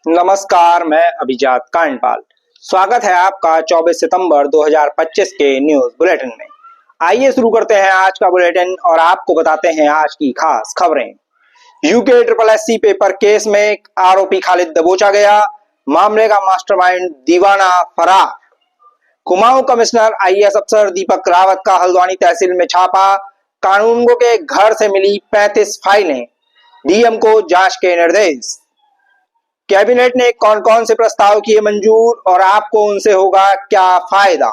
नमस्कार, मैं अभिजात कांडपाल। स्वागत है आपका 24 सितंबर 2025 के न्यूज बुलेटिन में। आइए शुरू करते हैं आज का बुलेटिन और आपको बताते हैं आज की खास खबरें। यूके SSC पेपर केस में आरोपी खालिद दबोचा गया, मामले का मास्टरमाइंड दीवाना फरार। कुमाऊं कमिश्नर IAS अफसर दीपक रावत का हल्द्वानी तहसील में छापा, कानूनगो के घर से मिली 35 फाइलें, DM को जांच के निर्देश। कैबिनेट ने कौन कौन से प्रस्ताव किए मंजूर और आपको उनसे होगा क्या फायदा,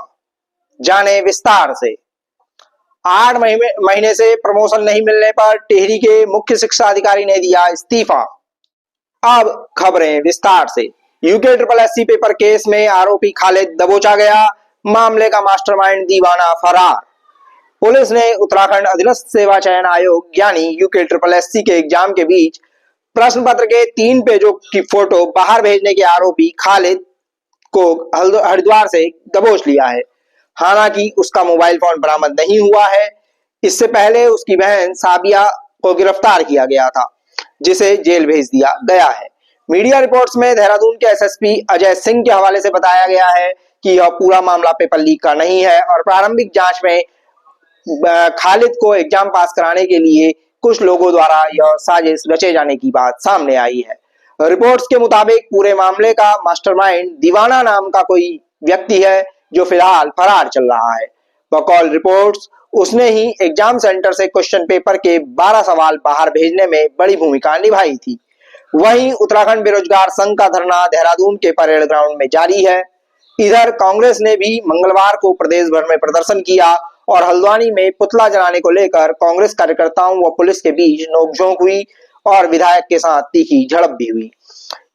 जाने विस्तार से। 8 महीने से प्रमोशन नहीं मिलने पर टिहरी के मुख्य शिक्षा अधिकारी ने दिया इस्तीफा। अब खबरें विस्तार से। यूके SSC पेपर केस में आरोपी खालिद दबोचा गया, मामले का मास्टरमाइंड दीवाना फरार। पुलिस ने उत्तराखंड अधीनस्थ सेवा चयन आयोग यानी यूके SSC के एग्जाम के बीच प्रश्न पत्र के 3 पेजों की फोटो बाहर भेजने के आरोपी खालिद को हरिद्वार से दबोच लिया है। हालांकि उसका मोबाइल फोन बरामद नहीं हुआ है। इससे पहले उसकी बहन साबिया को गिरफ्तार किया गया था, जिसे जेल भेज दिया गया है। मीडिया रिपोर्ट्स में देहरादून के SSP अजय सिंह के हवाले से बताया गया है कि यह पूरा मामला पेपर लीक का नहीं है और प्रारंभिक जांच में खालिद को एग्जाम पास कराने के लिए कुछ लोगों द्वारा यह साजिश रचे जाने की बात सामने आई है। रिपोर्ट्स के मुताबिक पूरे मामले का मास्टरमाइंड दीवाना नाम का कोई व्यक्ति है जो फिलहाल फरार चल रहा है। बकौल रिपोर्ट्स उसने ही एग्जाम सेंटर से क्वेश्चन पेपर के 12 सवाल बाहर भेजने में बड़ी भूमिका निभाई थी। वहीं उत्तराखंड बेरोजगार संघ का धरना देहरादून के परेड ग्राउंड में जारी है। इधर कांग्रेस ने भी मंगलवार को प्रदेश भर में प्रदर्शन किया और हल्द्वानी में पुतला जलाने को लेकर कांग्रेस कार्यकर्ताओं व पुलिस के बीच नोकझोंक हुई और विधायक के साथ तीखी झड़प भी हुई।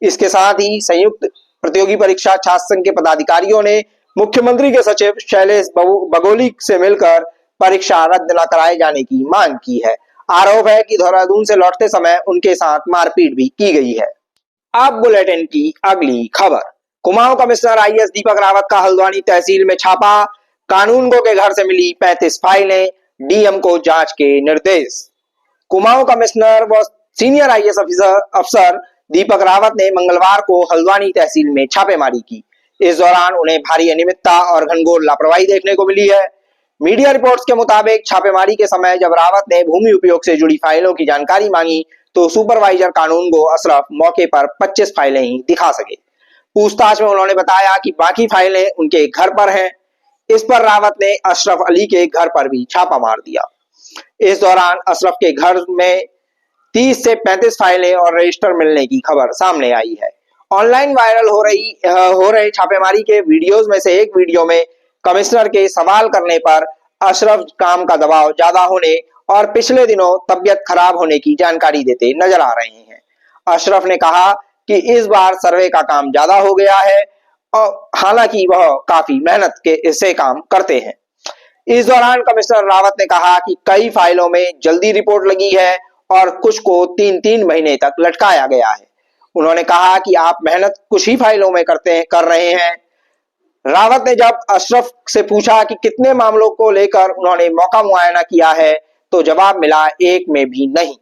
इसके साथ ही संयुक्त प्रतियोगी परीक्षा छात्र संघ के पदाधिकारियों ने मुख्यमंत्री के सचिव शैलेश बगोली से मिलकर परीक्षा रद्द न कराए जाने की मांग की है। आरोप है कि देहरादून से लौटते समय उनके साथ मारपीट भी की गई है। अब बुलेटिन की अगली खबर। कुमाऊं कमिश्नर IAS दीपक रावत का हल्द्वानी तहसील में छापा, कानूनगो के घर से मिली 35 फाइलें, DM को जांच के निर्देश। कुमाऊं कमिश्नर व सीनियर IAS अफसर दीपक रावत ने मंगलवार को हल्द्वानी तहसील में छापेमारी की। इस दौरान उन्हें भारी अनियमितता और घनघोर लापरवाही देखने को मिली है। मीडिया रिपोर्ट्स के मुताबिक छापेमारी के समय जब रावत ने भूमि उपयोग से जुड़ी फाइलों की जानकारी मांगी तो सुपरवाइजर कानूनगो अशरफ मौके पर 25 फाइलें ही दिखा सके। पूछताछ में उन्होंने बताया कि बाकी फाइलें उनके घर पर हैं। इस पर रावत ने अशरफ अली के घर पर भी छापा मार दिया। इस दौरान अशरफ के घर में 30 से 35 फाइलें और रजिस्टर मिलने की खबर सामने आई है। ऑनलाइन वायरल हो रहे छापेमारी के वीडियोस में से एक वीडियो में कमिश्नर के सवाल करने पर अशरफ काम का दबाव ज्यादा होने और पिछले दिनों तबियत खराब होने की जानकारी देते नजर आ रहे हैं। अशरफ ने कहा कि इस बार सर्वे का काम ज्यादा हो गया है और हालांकि वह काफी मेहनत से काम करते हैं। इस दौरान कमिश्नर रावत ने कहा कि कई फाइलों में जल्दी रिपोर्ट लगी है और कुछ को 3-3 महीने तक लटकाया गया है। उन्होंने कहा कि आप मेहनत कुछ ही फाइलों में कर रहे हैं। रावत ने जब अशरफ से पूछा कि कितने मामलों को लेकर उन्होंने मौका मुआयना किया है तो जवाब मिला एक में भी नहीं।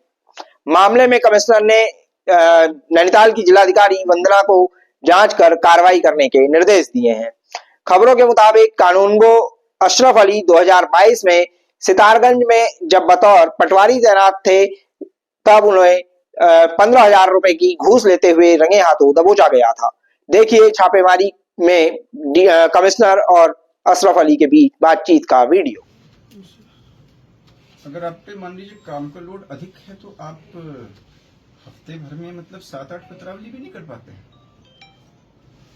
मामले में कमिश्नर ने नैनीताल की जिलाधिकारी वंदना को जांच कर कार्रवाई करने के निर्देश दिए हैं। खबरों के मुताबिक कानूनगो अशरफ अली 2022 में सितारगंज में जब बतौर पटवारी तैनात थे तब उन्हें 15,000 रुपए की घूस लेते हुए रंगे हाथों दबोचा गया था। देखिए छापेमारी में कमिश्नर और अशरफ अली के बीच बातचीत का वीडियो। अगर आप पे मान लीजिए काम का लोड अधिक है तो आप हफ्ते भर में मतलब 7-8 पत्रावली भी नहीं कर पाते हैं।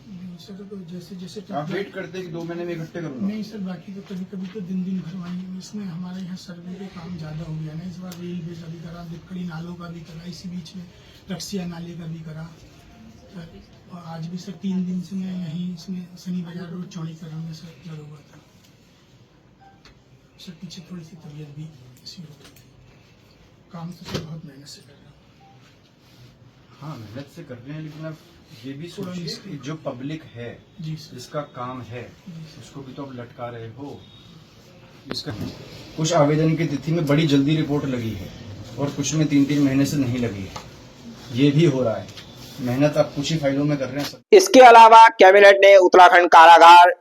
नहीं सर, तो जैसे आप वेट करते हैं कि 2 महीने में इकट्ठे करूंगा। नहीं सर, बाकी तो कभी कभी तो दिन भरवाई। इसमें हमारे यहाँ सर्वे पे काम ज्यादा हो गया ना। इस बार रेलवे का भी करा, दिक्कड़ी नालों का भी करा, इसी बीच में रक्सिया नाले का भी करा सर। और आज भी सर 3 दिन से मैं यहीं इसमें शनि बाजार रोड चौड़ीकरण में सर लगा हुआ था सर। पीछे थोड़ी सी तबीयत भी ऐसी हो गई। काम तो सर बहुत मेहनत से कर रहा हूँ। हाँ मेहनत से कर रहे हैं, लेकिन आप ये भी सोचिए कि जो पब्लिक है जिसका काम है उसको भी तो आप लटका रहे हो। इसका कुछ आवेदन की तिथि में बड़ी जल्दी रिपोर्ट लगी है और कुछ में 3-3 महीने से नहीं लगी है। ये भी हो रहा है। मेहनत आप कुछ ही फाइलों में कर रहे हैं सब। इसके अलावा कैबिनेट ने उत्तराखंड कारागार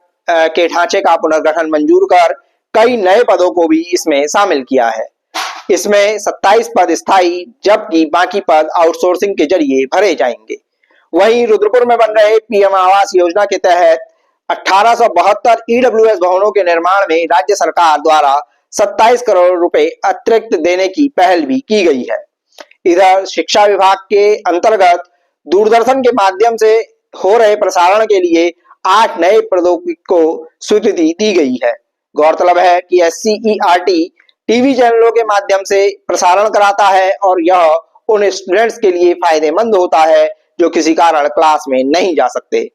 के ढांचे का पुनर्गठन मंजूर कर कई नए पदों को भी इसमें शामिल किया है। इसमें 27 पद स्थायी जबकि बाकी पद आउटसोर्सिंग के जरिए भरे जाएंगे। वहीं रुद्रपुर में बन रहे पीएम आवास योजना के तहत 1872 ईडब्ल्यूएस भवनों के निर्माण में राज्य सरकार द्वारा 27 करोड़ रुपए अतिरिक्त देने की पहल भी की गई है। इधर शिक्षा विभाग के अंतर्गत दूरदर्शन के माध्यम से हो रहे प्रसारण के लिए 8 नए पदों को स्वीकृति दी गई है। गौरतलब है कि एससीईआरटी टीवी चैनलों के माध्यम से प्रसारण कराता है और यह उन स्टूडेंट्स के लिए फायदेमंद होता है जो किसी कारण क्लास में नहीं जा सकते।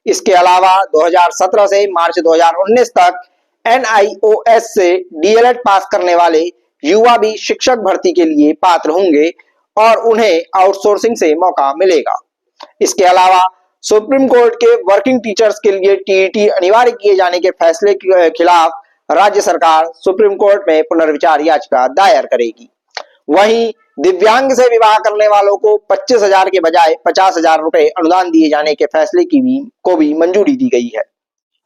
इसके अलावा 2017 से मार्च 2019 तक NIOS से डीएलएड पास करने वाले युवा भी शिक्षक भर्ती के लिए पात्र होंगे और उन्हें आउटसोर्सिंग से मौका मिलेगा। इसके अलावा सुप्रीम कोर्ट के वर्किंग टीचर्स के लिए टीईटी अनिवार्य किए जाने के फैसले के खिलाफ राज्य सरकार सुप्रीम कोर्ट में पुनर्विचार याचिका दायर करेगी। वहीं दिव्यांग से विवाह करने वालों को 25,000 के बजाय 50,000 रुपए अनुदान दिए जाने के फैसले को भी मंजूरी दी गई है।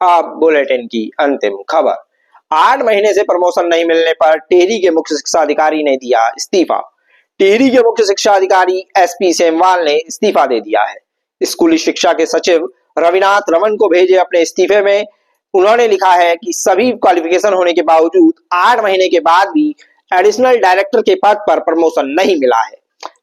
अब बुलेटिन की अंतिम खबर। 8 महीने से प्रमोशन नहीं मिलने पर टिहरी के मुख्य शिक्षा अधिकारी ने दिया इस्तीफा। टिहरी के मुख्य शिक्षा अधिकारी SP सेमवाल ने इस्तीफा दे दिया है। स्कूली शिक्षा के सचिव रविनाथ रमन को भेजे अपने इस्तीफे में उन्होंने लिखा है कि सभी क्वालिफिकेशन होने के बावजूद 8 महीने के बाद भी एडिशनल डायरेक्टर के पद पर प्रमोशन नहीं मिला है,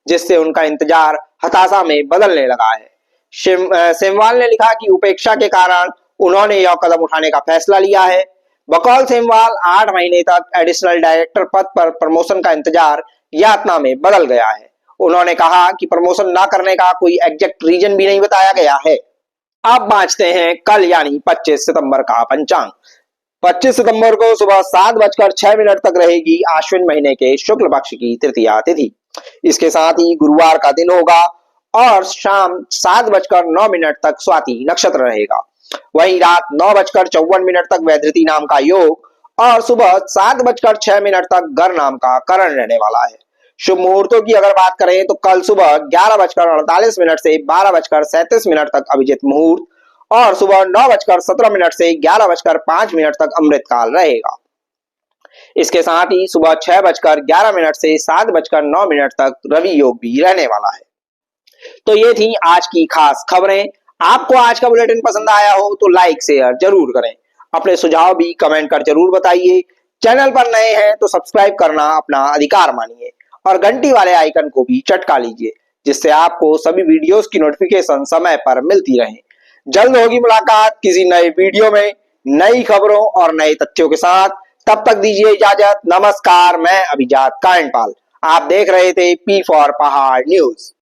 जिससे उनका इंतजार हताशा में बदलने लगा है। सेमवाल ने लिखा कि उपेक्षा के कारण उन्होंने यह कदम उठाने का फैसला लिया है। बकौल सेमवाल 8 महीने तक एडिशनल डायरेक्टर पद पर प्रमोशन का इंतजार यातना में बदल गया है। उन्होंने कहा कि प्रमोशन न करने का कोई एग्जैक्ट रीजन भी नहीं बताया गया है। अब बाँचते हैं कल यानी 25 सितंबर का पंचांग। 25 सितंबर को सुबह 7:06 तक रहेगी आश्विन महीने के शुक्ल पक्ष की तृतीया तिथि। इसके साथ ही गुरुवार का दिन होगा और शाम 7:09 तक स्वाति नक्षत्र रहेगा। वहीं रात 9:54 तक वैधृति नाम का योग और सुबह 7:06 तक गर नाम का करण रहने वाला है। शुभ मुहूर्तों की अगर बात करें तो कल सुबह 11:48 से 12:37 तक अभिजित मुहूर्त और सुबह 9:17 से 11:05 तक अमृत काल रहेगा। इसके साथ ही सुबह 6:11 से 7:09 तक रवि योग भी रहने वाला है। तो ये थी आज की खास खबरें। आपको आज का बुलेटिन पसंद आया हो तो लाइक शेयर जरूर करें। अपने सुझाव भी कमेंट कर जरूर बताइए। चैनल पर नए हैं तो सब्सक्राइब करना अपना अधिकार मानिए और घंटी वाले आइकन को भी चटका लीजिए, जिससे आपको सभी वीडियोस की नोटिफिकेशन समय पर मिलती रहे। जल्द होगी मुलाकात किसी नए वीडियो में नई खबरों और नए तथ्यों के साथ। तब तक दीजिए इजाजत। नमस्कार, मैं अभिजात कांडपाल। आप देख रहे थे P4 पहाड़ न्यूज।